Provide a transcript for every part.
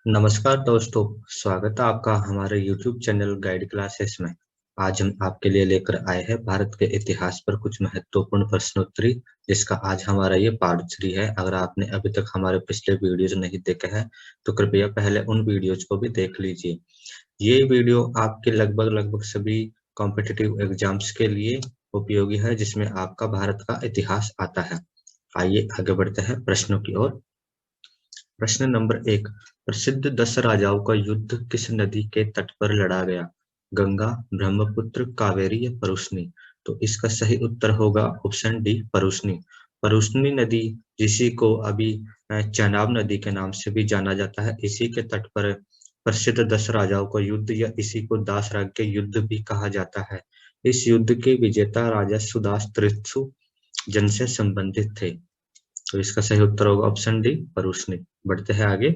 नमस्कार दोस्तों, स्वागत है आपका हमारे YouTube चैनल गाइड क्लासेस में। आज हम आपके लिए लेकर आए हैं भारत के इतिहास पर कुछ महत्वपूर्ण प्रश्नोत्तरी, जिसका आज हमारा ये पार्ट 3 है। अगर आपने अभी तक हमारे पिछले वीडियोज नहीं देखे हैं तो कृपया पहले उन वीडियोज को भी देख लीजिए। ये वीडियो आपके लगभग सभी कॉम्पिटिटिव एग्जाम्स के लिए उपयोगी है, जिसमें आपका भारत का इतिहास आता है। आइए आगे बढ़ते हैं प्रश्नों की ओर। प्रश्न नंबर 1, प्रसिद्ध 10 राजाओं का युद्ध किस नदी के तट पर लड़ा गया? गंगा, ब्रह्मपुत्र, कावेरी या परुष्णी? तो इसका सही उत्तर होगा ऑप्शन डी, परुष्णी। परुष्णी नदी, जिसी को अभी चेनाब नदी के नाम से भी जाना जाता है, इसी के तट पर प्रसिद्ध 10 राजाओं का युद्ध या इसी को दास राज्य युद्ध भी कहा जाता है। इस युद्ध के विजेता राजा सुदास तृत्सु जन से संबंधित थे। तो इसका सही उत्तर होगा ऑप्शन डी, परुष्णी। बढ़ते हैं आगे।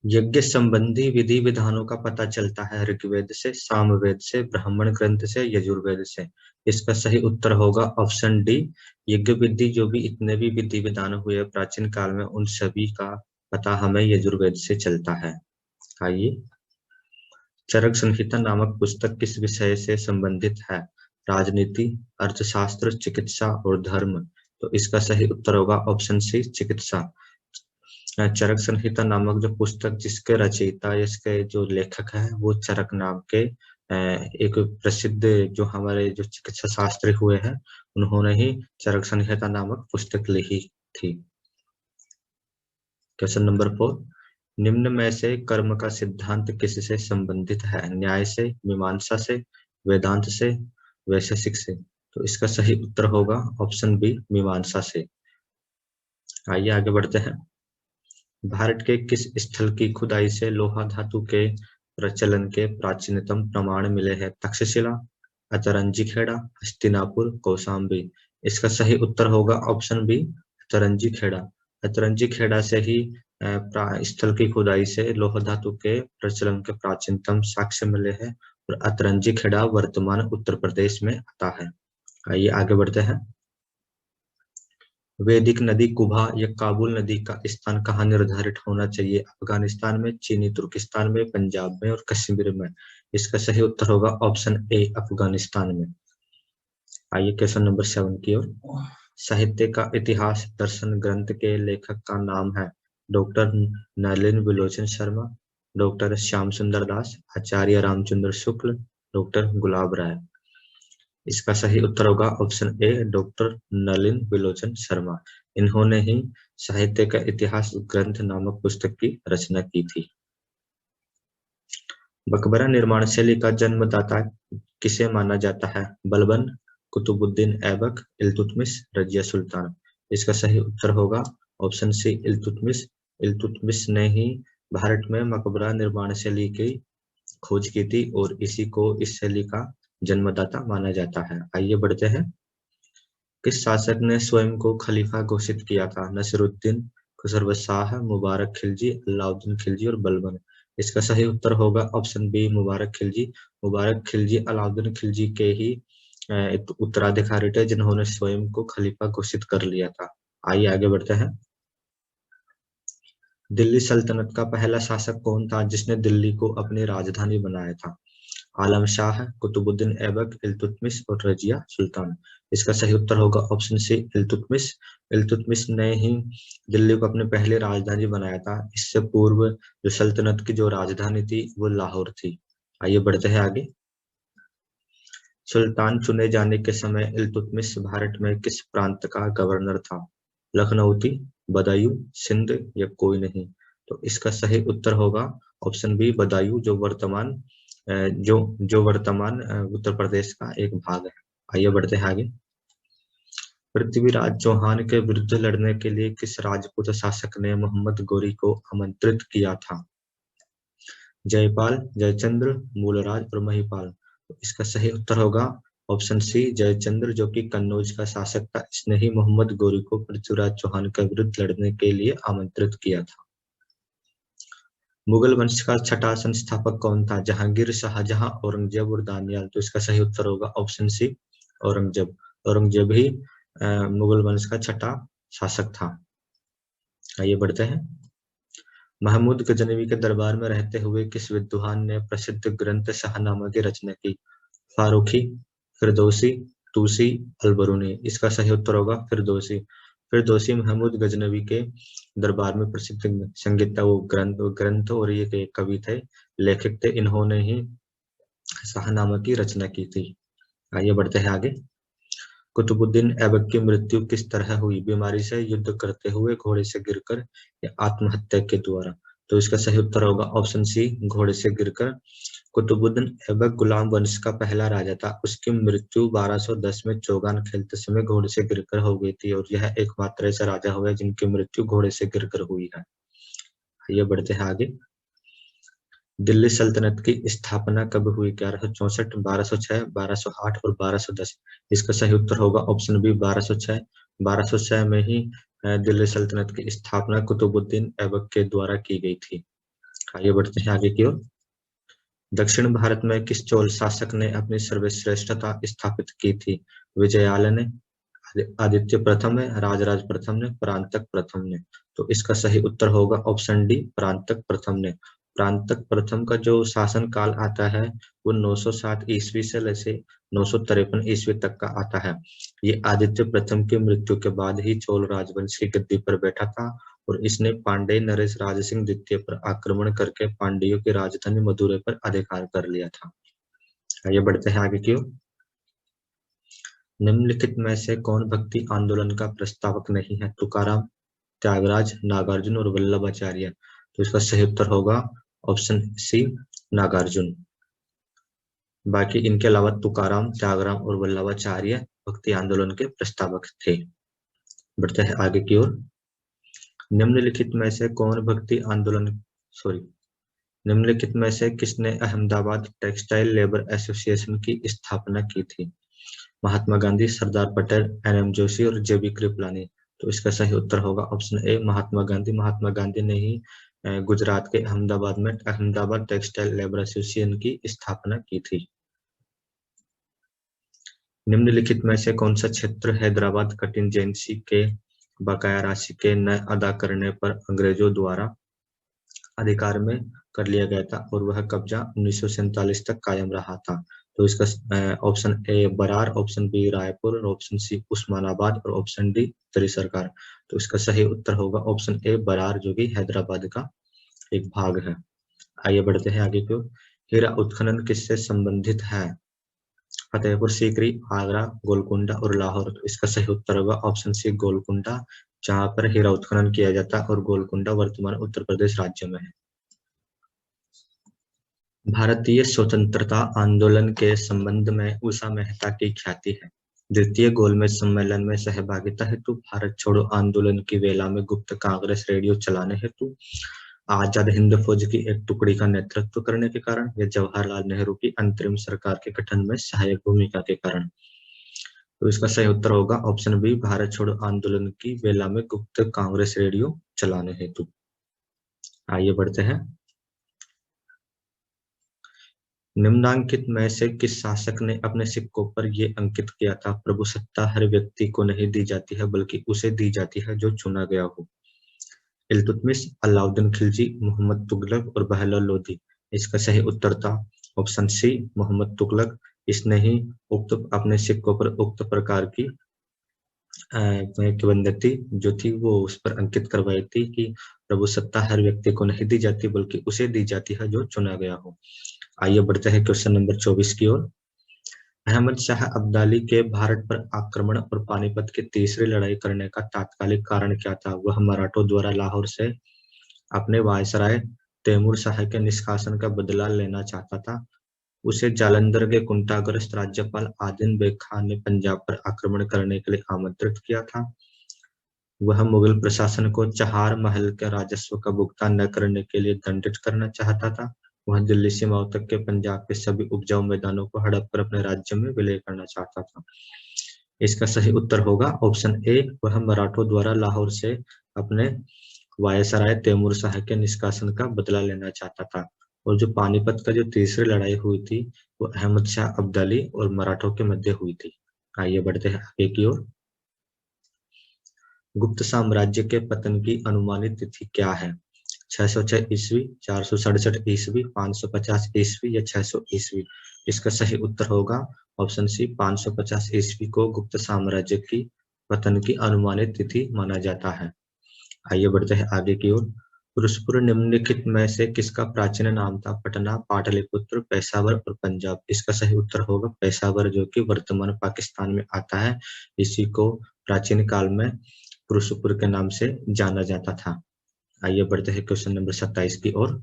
यज्ञ संबंधी विधि विधानों का पता चलता है ऋग्वेद से, सामवेद से, ब्राह्मण ग्रंथ से, यजुर्वेद से। इसका सही उत्तर होगा ऑप्शन डी, यज्ञ विधि। जो भी इतने भी विधि विधान हुए प्राचीन काल में, उन सभी का पता हमें यजुर्वेद से चलता है। आइए, चरक संहिता नामक पुस्तक किस विषय से संबंधित है? राजनीति, अर्थशास्त्र, चिकित्सा और धर्म? तो इसका सही उत्तर होगा ऑप्शन सी, चिकित्सा। चरक संहिता नामक जो पुस्तक, जिसके रचयिता, इसके जो लेखक है वो चरक नाम के एक प्रसिद्ध जो हमारे जो चिकित्सा शास्त्री हुए हैं, उन्होंने ही चरक संहिता नामक पुस्तक लिखी थी। क्वेश्चन नंबर 4, निम्न में से कर्म का सिद्धांत किससे संबंधित है? न्याय से, मीमांसा से, वेदांत से, वैशेषिक से? तो इसका सही उत्तर होगा ऑप्शन बी, मीमांसा से। आइए आगे बढ़ते हैं। भारत के किस स्थल की खुदाई से लोहा धातु के प्रचलन के प्राचीनतम प्रमाण मिले हैं? तक्षशिला, अतरंजी खेड़ा, हस्तिनापुर, कौशाम्बी? इसका सही उत्तर होगा ऑप्शन बी, अतरंजी खेड़ा। अतरंजी खेड़ा से ही स्थल की खुदाई से लोहा धातु के प्रचलन के प्राचीनतम साक्ष्य मिले हैं, और अतरंजी खेड़ा वर्तमान उत्तर प्रदेश में आता है। आइए आगे बढ़ते हैं। वैदिक नदी कुभा या काबुल नदी का स्थान कहाँ निर्धारित होना चाहिए? अफगानिस्तान में, चीनी तुर्किस्तान में, पंजाब में और कश्मीर में? इसका सही उत्तर होगा ऑप्शन ए, अफगानिस्तान में। आइए क्वेश्चन नंबर 7 की ओर। साहित्य का इतिहास दर्शन ग्रंथ के लेखक का नाम है? डॉक्टर नलिन विलोचन शर्मा, डॉक्टर श्याम सुंदर दास, आचार्य रामचंद्र शुक्ल, डॉक्टर गुलाब राय? इसका सही उत्तर होगा option A, doctor Nalin विलोचन Sharma. इन्होंने ही साहित्य का इतिहास ग्रंथ नामक पुस्तक की रचना की थी। मकबरा निर्माण शैली का जन्मदाता किसे माना जाता है? बलबन, कुतुबुद्दीन ऐबक, इल्तुतमिश, रजिया सुल्तान? इसका सही उत्तर होगा ऑप्शन सी, इल्तुतमिश। इल्तुतमिश ने ही भारत में मकबरा निर्माण शैली की खोज की थी, और इसी को इस शैली का जन्मदाता माना जाता है। आइए बढ़ते हैं। किस शासक ने स्वयं को खलीफा घोषित किया था? नसीरुद्दीन, खुसरौ शाह, मुबारक खिलजी, अलाउद्दीन खिलजी और बलबन? इसका सही उत्तर होगा ऑप्शन बी, मुबारक खिलजी। मुबारक खिलजी अलाउद्दीन खिलजी के ही उत्तराधिकारी थे, जिन्होंने स्वयं को खलीफा घोषित कर लिया था। आइए आगे बढ़ते हैं। दिल्ली सल्तनत का पहला शासक कौन था जिसने दिल्ली को अपनी राजधानी बनाया था? आलम शाह, कुतुबुद्दीन ऐबक, इल्तुतमिश और रजिया सुल्तान? इसका सही उत्तर होगा ऑप्शन सी, इल्तुतमिश। इल्तुतमिश ने ही दिल्ली को अपनी पहली राजधानी बनाया था। इससे पूर्व जो सल्तनत की जो राजधानी थी वो लाहौर थी। आइए बढ़ते हैं आगे। सुल्तान चुने जाने के समय इल्तुतमिश भारत में किस प्रांत का गवर्नर था? लखनऊती, बदायूं, सिंध या कोई नहीं? तो इसका सही उत्तर होगा ऑप्शन बी, बदायूं, जो वर्तमान उत्तर प्रदेश का एक भाग है। आइए बढ़ते हैं आगे। पृथ्वीराज चौहान के विरुद्ध लड़ने के लिए किस राजपूत शासक ने मोहम्मद गोरी को आमंत्रित किया था? जयपाल, जयचंद्र, मूलराज और महिपाल? तो इसका सही उत्तर होगा ऑप्शन सी, जयचंद्र, जो कि कन्नौज का शासक था। इसने ही मोहम्मद गोरी को पृथ्वीराज चौहान के विरुद्ध लड़ने के लिए आमंत्रित किया था। मुगल वंश का छठा संस्थापक कौन था? जहांगीर, शाहजहां, औरंगजेब और दानियाल? तो इसका सही उत्तर होगा ऑप्शन सी, औरंगजेब। औरंगजेब ही मुगल वंश का छठा शासक था। आइए बढ़ते हैं। महमूद गजनवी के दरबार में रहते हुए किस विद्वान ने प्रसिद्ध ग्रंथ शाहनामा की रचना की? फारूकी, फिरदौसी, तूसी, अलबरूनी। इसका सही उत्तर होगा फिरदौसी। फिरदौसी महमूद गजनवी के दरबार में प्रसिद्ध संगीत वो ग्रंथ और ये कवि थे, लेखक थे। इन्होंने ही शाहनामा की रचना की थी। आइए बढ़ते हैं आगे। कुतुबुद्दीन ऐबक की मृत्यु किस तरह हुई? बीमारी से, युद्ध करते हुए, घोड़े से गिरकर या आत्महत्या के द्वारा? तो इसका सही उत्तर होगा ऑप्शन सी, घोड़े से गिरकर। कुतुबुद्दीन ऐबक गुलाम वंश का पहला राजा था। उसकी मृत्यु 1210 में चौगान खेलते समय घोड़े से गिरकर हो गई थी और यह एकमात्र ऐसा राजा हुआ है जिनकी मृत्यु घोड़े से गिरकर हुई है। आइए बढ़ते हैं आगे। दिल्ली सल्तनत की स्थापना कब हुई? 1164, 1206, 1208 और 1210। इसका सही उत्तर होगा ऑप्शन बी, 1206। 1206 में ही दिल्ली सल्तनत की स्थापना कुतुबुद्दीन ऐबक के द्वारा की गई थी। आइए बढ़ते हैं आगे की ओर। दक्षिण भारत में किस चोल शासक ने अपनी सर्वश्रेष्ठता स्थापित की थी? विजयालय ने, आदित्य प्रथम ने, राजराज प्रथम ने, परांतक प्रथम ने? तो इसका सही उत्तर होगा ऑप्शन डी, परांतक प्रथम ने। परांतक प्रथम का जो शासन काल आता है वो 907 ईस्वी से लेकर 953 ईस्वी तक का आता है। ये आदित्य प्रथम की मृत्यु के बाद ही चोल राजवंश की गद्दी पर बैठा था और इसने पांडे नरेश राज सिंह द्वितीय पर आक्रमण करके पांड्यों की राजधानी मदुरै पर अधिकार कर लिया था। आइए बढ़ते हैं आगे की ओर। निम्नलिखित में से कौन भक्ति आंदोलन का प्रस्तावक नहीं है? तुकाराम, त्यागराज, नागार्जुन और वल्लभाचार्य। तो इसका सही उत्तर होगा ऑप्शन सी, नागार्जुन। बाकी इनके अलावा तुकाराम, त्यागराम और वल्लभाचार्य भक्ति आंदोलन के प्रस्तावक थे। बढ़ते हैं आगे की ओर। निम्नलिखित में से कौन भक्ति आंदोलन निम्नलिखित में से किसने अहमदाबाद टेक्सटाइल लेबर एसोसिएशन की स्थापना की थी? महात्मा गांधी, सरदार पटेल, एन.एम. जोशी और जे.बी. कृपलानी। तो इसका सही उत्तर होगा ऑप्शन ए, महात्मा गांधी। महात्मा गांधी ने ही गुजरात के अहमदाबाद में अहमदाबाद टेक्सटाइल लेबर एसोसिएशन की स्थापना की थी। निम्नलिखित में से कौन सा क्षेत्र हैदराबाद कंटिजेंसी के बकाया राशि के न अदा करने पर अंग्रेजों द्वारा अधिकार में कर लिया गया था और वह कब्जा 1947 तक कायम रहा था? तो इसका option A Berar, option B Raipur और ऑप्शन सी उस्मानाबाद और ऑप्शन डी उत्तरी सरकार। तो इसका सही उत्तर होगा ऑप्शन ए बरार, जो कि हैदराबाद का एक भाग है। आइए बढ़ते हैं आगे की ओर। हीरा उत्खनन किससे संबंधित है? फतेहपुर सीकरी, आगरा, गोलकुंडा और लाहौर। तो इसका सही उत्तर होगा ऑप्शन सी, गोलकुंडा, जहां पर हीरा उत्खनन किया जाता है और गोलकुंडा वर्तमान उत्तर प्रदेश राज्य में है। भारतीय स्वतंत्रता आंदोलन के संबंध में उषा मेहता की ख्याति है। द्वितीय गोलमेज सम्मेलन में सहभागिता हेतु, भारत छोड़ो आंदोलन की वेला में गुप्त कांग्रेस रेडियो चलाने हेतु, आजाद हिंद फौज की एक टुकड़ी का नेतृत्व करने के कारण या जवाहरलाल नेहरू की अंतरिम सरकार के गठन में सहायक भूमिका के कारण? तो इसका सही उत्तर होगा ऑप्शन बी, भारत छोड़ो आंदोलन की वेला में गुप्त कांग्रेस रेडियो चलाने हेतु। आइए बढ़ते हैं। निम्नांकित में से किस शासक ने अपने सिक्कों पर यह अंकित किया था? प्रभुसत्ता हर व्यक्ति को नहीं दी जाती है बल्कि उसे दी जाती है जो चुना गया हो। इल्तुतमिश, अलाउद्दीन खिलजी, मोहम्मद तुगलक और बहलोल लोदी। इसका सही उत्तर था ऑप्शन सी, मोहम्मद तुगलक। इसने ही अपने सिक्कों पर उक्त प्रकार की किंवदंती जो थी वो उस पर अंकित करवाई थी कि प्रभुसत्ता हर व्यक्ति को नहीं दी जाती बल्कि उसे दी जाती है जो चुना गया हो। आइए बढ़ते हैं क्वेश्चन नंबर 24 की ओर। अहमद शाह अब्दाली के भारत पर आक्रमण और पानीपत की तीसरी लड़ाई करने का तात्कालिक कारण क्या था? वह मराठों द्वारा लाहौर से अपने वायसराय तैमूर शाह के निष्कासन का बदला लेना चाहता था। उसे जालंधर के कुंठाग्रस्त राज्यपाल आदिल बेग खान ने पंजाब पर आक्रमण करने के लिए आमंत्रित किया था। वह मुगल प्रशासन को चहार महल के राजस्व का भुगतान न करने के लिए दंडित करना चाहता था। वह दिल्ली सीमाओं तक के पंजाब के सभी उपजाऊ मैदानों को हड़प कर अपने राज्य में विलय करना चाहता था। इसका सही उत्तर होगा ऑप्शन ए, वह मराठों द्वारा लाहौर से अपने वायसराय तैमूर शाह के निष्कासन का बदला लेना चाहता था। और जो पानीपत का जो तीसरी लड़ाई हुई थी वो अहमद शाह अब्दाली और मराठों के मध्य हुई थी। आइए बढ़ते हैं आगे की ओर। गुप्त साम्राज्य के पतन की अनुमानित तिथि क्या है? 606 ईस्वी, 467 ईस्वी, 550 ईस्वी या 600 ईस्वी। इसका सही उत्तर होगा ऑप्शन सी 550 ईस्वी को गुप्त साम्राज्य की पतन की अनुमानित तिथि माना जाता है। आइए बढ़ते हैं आगे की ओर। पुरुषपुर निम्नलिखित में से किसका प्राचीन नाम था? पटना, पाटलिपुत्र, पेशावर और पंजाब। इसका सही उत्तर होगा पेशावर, जो कि वर्तमान पाकिस्तान में आता है। इसी को प्राचीन काल में पुरुषपुर के नाम से जाना जाता था। आइए बढ़ते हैं क्वेश्चन नंबर 27 की ओर।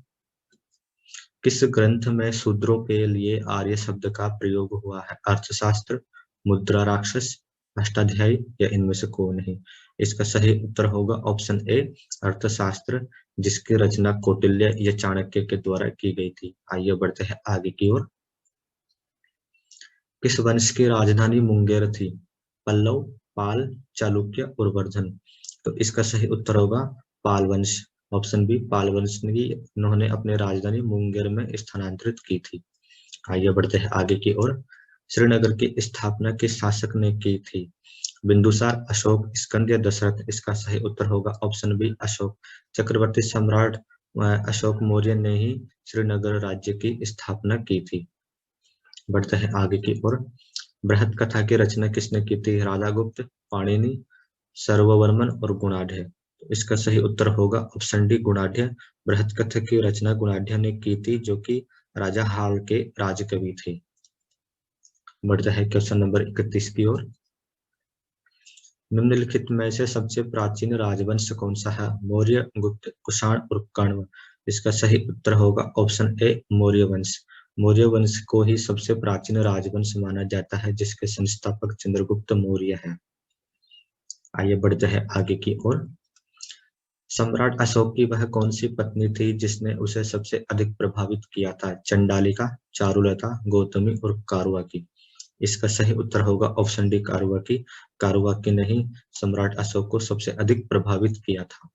किस ग्रंथ में शूद्रों के लिए आर्य शब्द का प्रयोग हुआ है? अर्थशास्त्र, मुद्रा राक्षस, अष्टाध्यायी या इनमें से कोई नहीं। इसका सही उत्तर होगा ऑप्शन ए अर्थशास्त्र, जिसकी रचना कौटिल्य या चाणक्य के द्वारा की गई थी। आइए बढ़ते हैं आगे की ओर। किस वंश की राजधानी मुंगेर थी? पल्लव, पाल, चालुक्य और वर्धन। तो इसका सही उत्तर होगा पाल वंश, ऑप्शन बी पाल वंश ने इन्होंने अपनी राजधानी मुंगेर में स्थानांतरित की थी। आइए बढ़ते हैं आगे की ओर। श्रीनगर की स्थापना किस शासक ने की थी? बिंदुसार, अशोक, स्कंद या दशरथ। इसका सही उत्तर होगा ऑप्शन बी अशोक। चक्रवर्ती सम्राट अशोक मौर्य ने ही श्रीनगर राज्य की स्थापना की थी। बढ़ते हैं आगे की ओर। बृहत कथा की रचना किसने की थी? राधा गुप्त, पाणिनि, सर्ववर्मन और गुणाढ्य। तो इसका सही उत्तर होगा ऑप्शन डी गुणाढ्य। बृहत कथा की रचना गुणाढ्य ने की थी, जो कि राजा हाल के राजकवि थे। बढ़ते हैं क्वेश्चन नंबर 31 की ओर। निम्नलिखित में से सबसे प्राचीन राजवंश कौन सा है? मौर्य, गुप्त, कुषाण और कण्व। इसका सही उत्तर होगा ऑप्शन ए मौर्य वंश। मौर्य वंश को ही सबसे प्राचीन राजवंश माना जाता है, जिसके संस्थापक चंद्रगुप्त मौर्य है। आइए बढ़ते हैं आगे की ओर। सम्राट अशोक की वह कौन सी पत्नी थी जिसने उसे सबसे अधिक प्रभावित किया था? चंडालिका, चारुलता, गौतमी और कारुआकी। इसका सही उत्तर होगा ऑप्शन डी कारुआकी। कारुआकी ने ही सम्राट अशोक को सबसे अधिक प्रभावित किया था।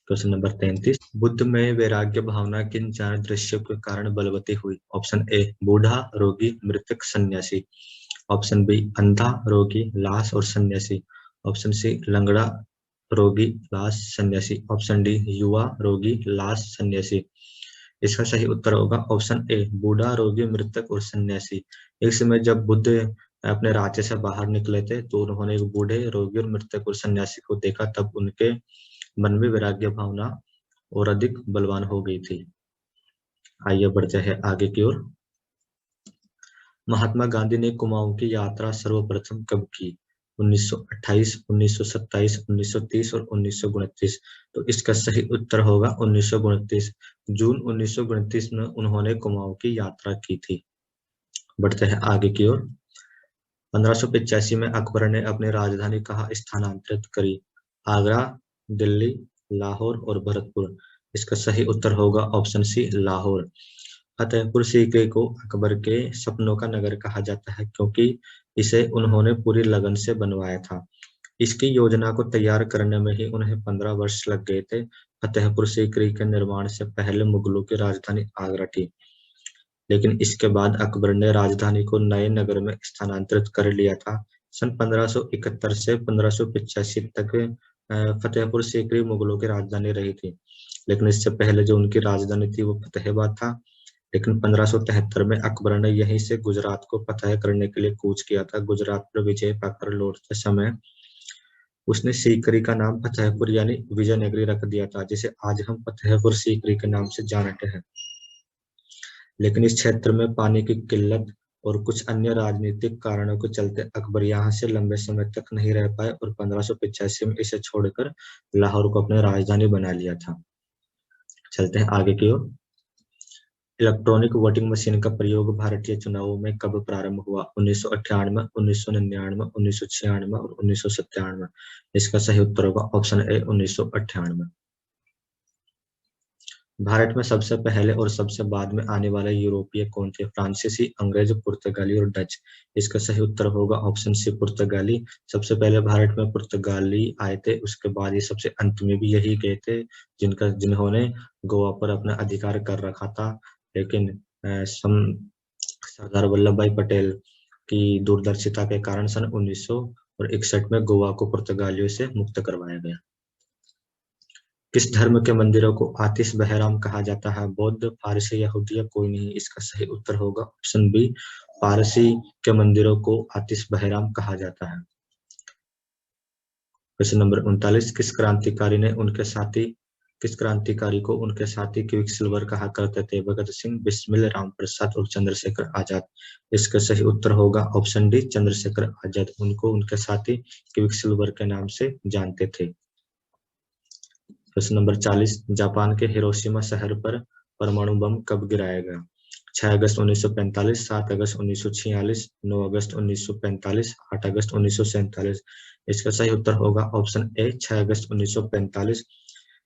Question number 33। बुद्ध में वैराग्य भावना किन चार दृश्यों के कारण बलवती हुई? ऑप्शन ए बूढ़ा, रोगी, मृतक, सन्यासी। ऑप्शन बी अंधा, रोगी, लाश और सन्यासी। ऑप्शन सी लंगड़ा, रोगी, लाश, सन्यासी। ऑप्शन डी युवा, रोगी, लाश, सन्यासी। इसका सही उत्तर होगा ऑप्शन ए बूढ़ा, रोगी, मृतक और सन्यासी। एक समय जब बुद्ध अपने राज्य से बाहर निकले थे, तो उन्होंने एक बूढ़े, रोगी और मृतक और सन्यासी को देखा। तब उनके मन में वैराग्य भावना और अधिक बलवान हो गई थी। आइए बढ़ते हैं आगे की ओर। महात्मा गांधी ने कुमाऊं की यात्रा सर्वप्रथम कब की? 1928, 1927, 1930 और 1929। तो इसका सही उत्तर होगा 1929। जून 1929 में उन्होंने कुमाऊं की यात्रा की थी। बढ़ते हैं आगे की ओर। 1585 में अकबर ने अपनी राजधानी कहाँ स्थानांतरित करी? आगरा, दिल्ली, लाहौर और भरतपुर। इसका सही उत्तर होगा ऑप्शन सी लाहौर। फतेहपुर सीकरी को अकबर के सपनों का नगर कहा जाता है, क्योंकि इसे उन्होंने पूरी लगन से बनवाया था। इसकी योजना को तैयार करने में ही उन्हें 15 वर्ष लग गए थे। फतेहपुर सीकरी के निर्माण से पहले मुगलों की राजधानी आगरा थी, लेकिन इसके बाद अकबर ने राजधानी को नए नगर में स्थानांतरित कर लिया था। सन 1571 से 1585 तक फतेहपुर सीकरी मुगलों की राजधानी रही थी, लेकिन इससे पहले जो उनकी राजधानी थी वो फतेहाबाद था। लेकिन 1573 में अकबर ने यहीं से गुजरात को फतह करने के लिए कूच किया था। गुजरात पर विजय पाकर लौटते समय उसने सीकरी का नाम फतेहपुर यानी विजयनगरी रख दिया था, जिसे आज हम फतेहपुर सीकरी के नाम से जानते हैं। लेकिन इस क्षेत्र में पानी की किल्लत और कुछ अन्य राजनीतिक कारणों के चलते अकबर यहाँ से लंबे समय तक नहीं रह पाए और 1585 में इसे छोड़कर लाहौर को अपनी राजधानी बना लिया था। चलते हैं आगे की ओर। इलेक्ट्रॉनिक वोटिंग मशीन का प्रयोग भारतीय चुनावों में कब प्रारंभ हुआ? 1998, 1999, 1996 और 1997। इसका सही उत्तर होगा ऑप्शन ए 1998। भारत में सबसे पहले और सबसे बाद में आने वाले यूरोपीय कौन थे? फ्रांसीसी, अंग्रेज, पुर्तगाली और डच। इसका सही उत्तर होगा ऑप्शन सी पुर्तगाली। सबसे पहले भारत में पुर्तगाली आए थे, उसके बाद ये सबसे अंत में भी यही गए थे जिन्होंने गोवा पर अपना अधिकार कर रखा था। लेकिन सरदार वल्लभ भाई पटेल की दूरदर्शिता के कारण सन 1961 में गोवा को पुर्तगालियों से मुक्त करवाया गया। किस धर्म के मंदिरों को आतिश बहराम कहा जाता है? बौद्ध, फारसी, यहूदी या कोई नहीं? इसका सही उत्तर होगा ऑप्शन बी, पारसी के मंदिरों को आतिश बहराम कहा जाता है। क्वेश्चन नंबर 39, किस क्रांतिकारी को उनके साथी क्विकसिल्वर कहा करते थे? भगत सिंह, बिस्मिल, राम प्रसाद और चंद्रशेखर आजाद। इसका सही उत्तर होगा ऑप्शन डी, चंद्रशेखर आजाद। उनको उनके साथी क्विकसिल्वर के नाम से जानते थे। क्वेश्चन नंबर 40, जापान के हिरोशिमा शहर पर परमाणु बम कब गिराया गया? 6 अगस्त 1945, 7 अगस्त 1946, 9 अगस्त 1945, 8 अगस्त 1947। इसका सही उत्तर होगा ऑप्शन ए, 6 अगस्त 1945।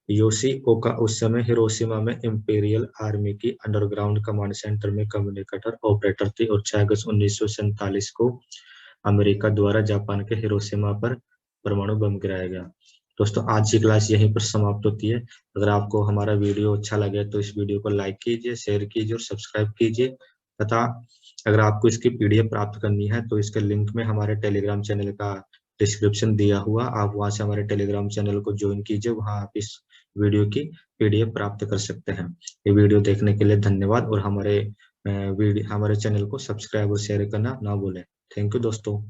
योशी ओका उस समय हिरोशिमा में इंपीरियल आर्मी की अंडरग्राउंड कमांड सेंटर में कम्युनिकेटर ऑपरेटर थी और 6 अगस्त 1947 को अमेरिका द्वारा जापान के हिरोशिमा पर परमाणु बम गिराया गया। दोस्तों, आज की क्लास यहीं पर समाप्त होती है। अगर आपको हमारा वीडियो अच्छा लगे तो इस वीडियो को लाइक कीजिए, शेयर कीजिए और सब्सक्राइब कीजिए। तथा अगर आपको इसकी पीडीएफ प्राप्त करनी है तो इसके लिंक में हमारे टेलीग्राम चैनल का डिस्क्रिप्शन दिया हुआ, आप वहां से हमारे टेलीग्राम चैनल को ज्वाइन कीजिए, वहां आप इस वीडियो की पीडीएफ प्राप्त कर सकते हैं। ये वीडियो देखने के लिए धन्यवाद और हमारे चैनल को सब्सक्राइब और शेयर करना ना भूलें। थैंक यू दोस्तों।